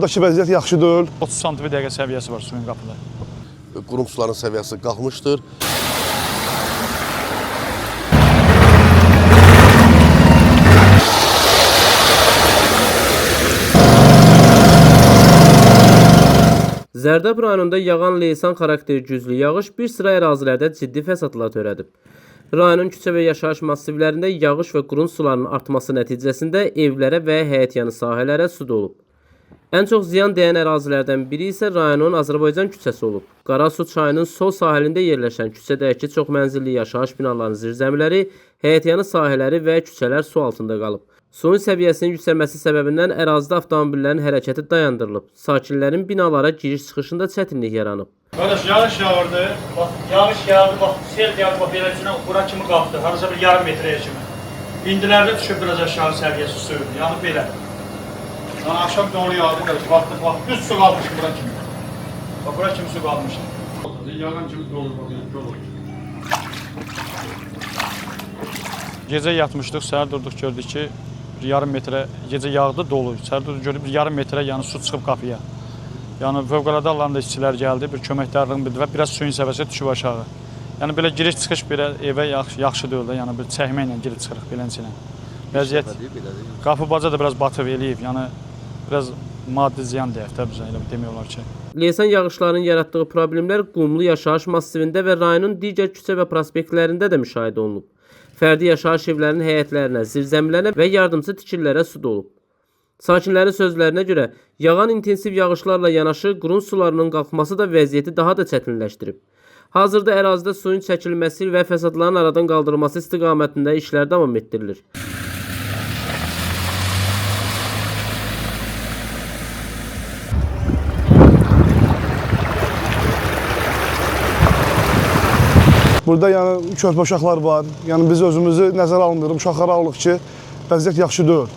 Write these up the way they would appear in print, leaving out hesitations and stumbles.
buradakı vəziyyət yaxşı deyil. 30 sm dəqiqə səviyyəsi var suyun qapıda. Qurum suların səviyyəsi qalxmışdır. Zərdab rayonunda yağan leysan xarakterli güclü yağış bir sıra ərazilərdə ciddi fəsadlar törədib. Rayonun küçə və yaşayış massivlərində yağış və qurun sularının artması nəticəsində evlərə və həyətyanı sahələrə su dolub. Ən çox ziyan dəyən ərazilərdən biri isə rayonun Azərbaycan küçəsi olub. Qarasu çayının sol sahilində yerləşən küçədəki çox mənzilli yaşayış binalarının zirzəmiləri, həyətyanı sahələri və küçələr su altında qalıb. Suyun səviyyəsinin yüksəlməsi səbəbindən ərazidə avtomobillərin hərəkəti dayandırılıb. Sakinlərin binalara giriş-çıxışında çətinlik yaranıb. Qardaş, yağış yağırdı. Bax, yağış yağdı, bax, sel yağdı, bax, beləsinə bura kimi qalxdı. Harasa bir yarım metrəyə kimi. İndilərdə düşüb biraz aşağı səviyyəsi suyun. Yəni belə. Yəni axşam doğru yağdı, qardaş, baxdıq, bax, düz su qalmışdı bura kimi. Bax, bura kimi su qalmışdı. Yağan kimi dolur, bax, gecə yatmışdıq, səhər durduq, gördük ki, yarım metrə gecə yağdı, dolu. Səhər durduq, gördük, bir yarım metrə yəni su çıxıb qapıya. Yəni fövqəladə hallarında işçilər gəldi, bir köməkdarlığını bildi və biraz suyun səviyyəsi düşüb aşağı. Yəni belə giriş-çıxış belə evə yaxşı deyil də, yəni bir çəkmə ilə girib çıxırıq beləncə. Vəziyyət qapı baca da biraz batıb eləyib, yəni biraz maddi ziyan deyək də bizə, elə demək olar ki. Leysan yağışlarının yaratdığı problemlər qumlu yaşayış massivində və rayonun digər küçə və prospektlərində də müşahidə olunub. Fərdi yaşayış evlərinin həyətlərinə, zirzəmilərinə və yardımçı tikililərə su dolub. Sakinlərin sözlərinə görə, yağan intensiv yağışlarla yanaşı qurun sularının qalxması da vəziyyəti daha da çətinləşdirib. Hazırda ərazidə suyun çəkilməsi və fəsadların aradan qaldırılması istiqamətində işlər davam etdirilir. Burada yəni körpə uşaqlar var. Yəni biz özümüzü nəzərə almırıq, uşaqlara alırıq ki, vəziyyət yaxşı deyil.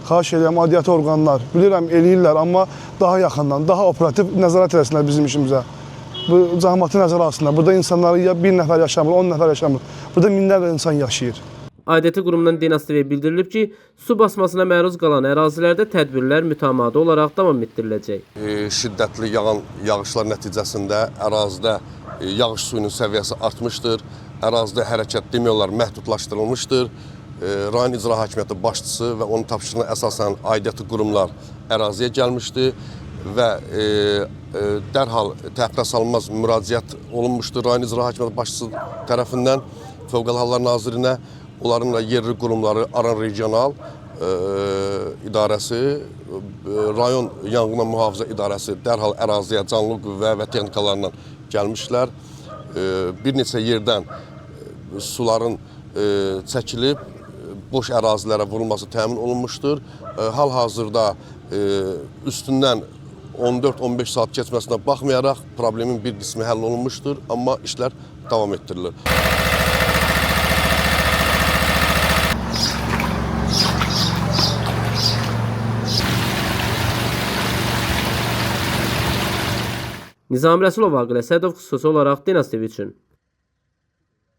Xahiş edirəm, aidiyyatı orqanlar, bilirəm, eləyirlər, amma daha yaxından, daha operativ nəzarət eləsinlər bizim işimizə. Bu cəmiyyəti nəzərə alsınlar. Burada insanlar ya bir nəfər yaşamır, 10 nəfər yaşamır. Burada minlərlə insan yaşayır. Aidiyyatı qurumdan DNAS TV bildirilib ki, su basmasına məruz qalan ərazilərdə tədbirlər mütəmadi olaraq davam etdiriləcək. Şiddətli yağan yağışlar nəticəsində ərazidə yağış suyunun səviyyəsi artmışdır. Ərazidə hərəkət demək olar məhdudlaşdırılmışdır. Rayon İcra Hakimiyyəti başçısı və onun tapşırığına əsasən aidiyyatı qurumlar əraziyə gəlmişdi və dərhal təxirəsalınmaz müraciət olunmuşdur Rayon İcra Hakimiyyəti başçısı tərəfindən Fövqəladə Hallar Nazirinə. Onların da yerli qurumları Aran Regional İdarəsi, Rayon Yanğından Mühafizə İdarəsi dərhal əraziyə canlı qüvvə və texnikalarla gəlmişlər. Bir neçə yerdən suların çəkilib, boş ərazilərə vurulması təmin olunmuşdur. Hal-hazırda üstündən 14-15 saat keçməsinə baxmayaraq problemin bir qismi həll olunmuşdur, amma işlər davam etdirilir. Nizami Rəsulov, Aqil Əsədov xüsusi olaraq DNAS TV üçün.